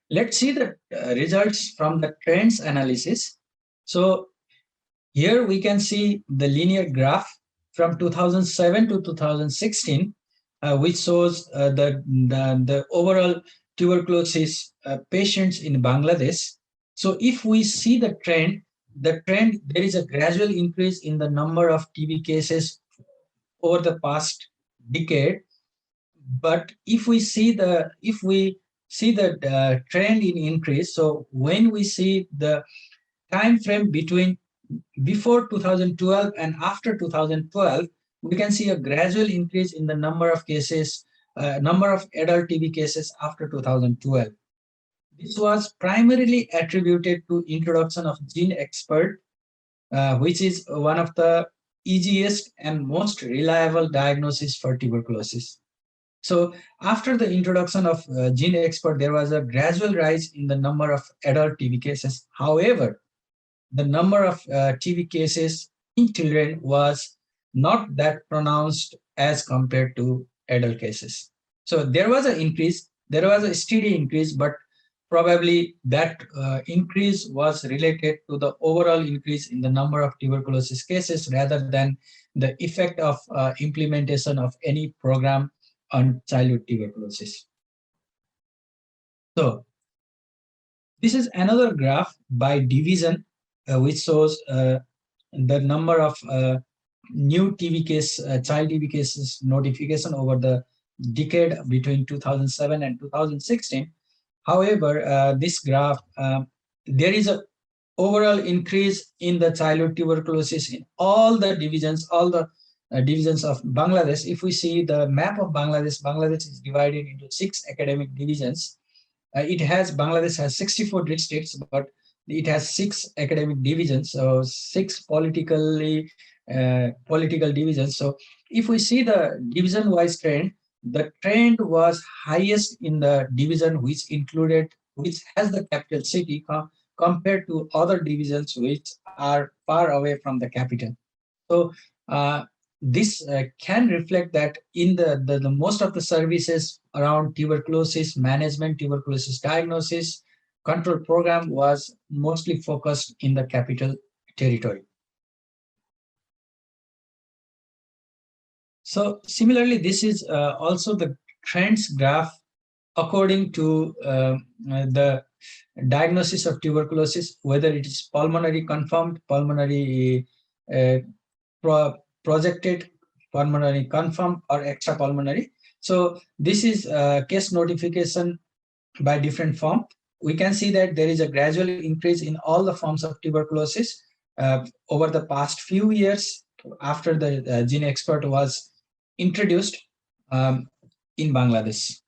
Let's see the results from the trends analysis. So here we can see the linear graph from 2007 to 2016, which shows the overall tuberculosis patients in Bangladesh. So if we see the trend, there is a gradual increase in the number of TB cases over the past decade. But if we see the trend in increase, so when we see the time frame between before 2012 and after 2012, we can see a gradual increase in the number of cases, number of adult TB cases after 2012. This was primarily attributed to introduction of Gene Expert, which is one of the easiest and most reliable diagnosis for tuberculosis. So after the introduction of Gene Expert, there was a gradual rise in the number of adult TB cases. However, the number of TB cases in children was not that pronounced as compared to adult cases. So there was an increase, there was a steady increase, but probably that increase was related to the overall increase in the number of tuberculosis cases rather than the effect of implementation of any program on childhood tuberculosis. So this is another graph by division, which shows the number of new TB case, child TB cases notification over the decade between 2007 and 2016. However, this graph, there is a overall increase in the childhood tuberculosis in all the divisions, divisions of Bangladesh. If we see the map of Bangladesh, Bangladesh is divided into 6 academic divisions. Bangladesh has 64 districts, but it has 6 academic divisions, so 6 political divisions. So if we see the division-wise trend, the trend was highest in the division which has the capital city compared to other divisions which are far away from the capital. So this can reflect that in the most of the services around tuberculosis management, tuberculosis diagnosis, control program was mostly focused in the capital territory. So similarly, this is also the trends graph according to the diagnosis of tuberculosis, whether it is pulmonary confirmed, pulmonary projected, pulmonary confirmed, or extrapulmonary. So this is case notification by different form. We can see that there is a gradual increase in all the forms of tuberculosis over the past few years after the Gene Expert was introduced in Bangladesh.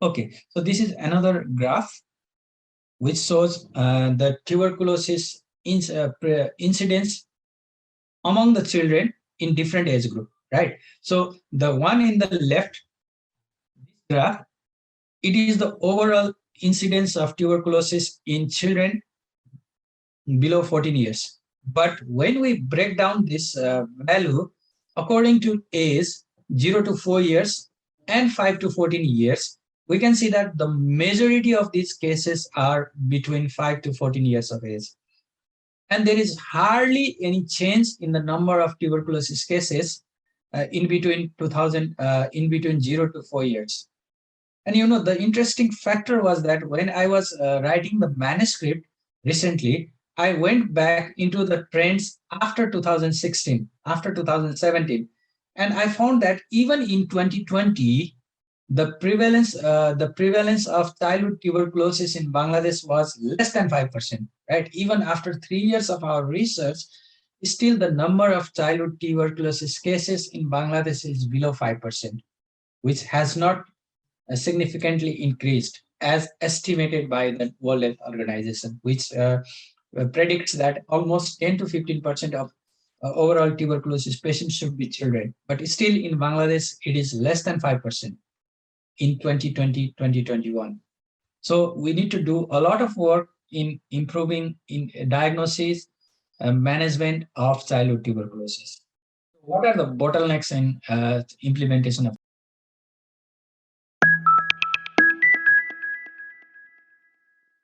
Okay, so this is another graph which shows the tuberculosis incidence among the children in different age group, right? So the one in the left, this graph, it is the overall incidence of tuberculosis in children below 14 years. But when we break down this value according to age 0 to 4 years and 5 to 14 years, we can see that the majority of these cases are between 5 to 14 years of age. And there is hardly any change in the number of tuberculosis cases in between 0 to 4 years. And you know, the interesting factor was that when I was writing the manuscript recently, I went back into the trends after 2016, after 2017, and I found that even in 2020, the prevalence of childhood tuberculosis in Bangladesh was less than 5%, right? Even after 3 years of our research, still the number of childhood tuberculosis cases in Bangladesh is below 5%, which has not significantly increased as estimated by the World Health Organization, which predicts that almost 10 to 15% of overall tuberculosis patients should be children. But still in Bangladesh, it is less than 5% in 2020, 2021. So we need to do a lot of work in improving in diagnosis and management of childhood tuberculosis. What are the bottlenecks in implementation of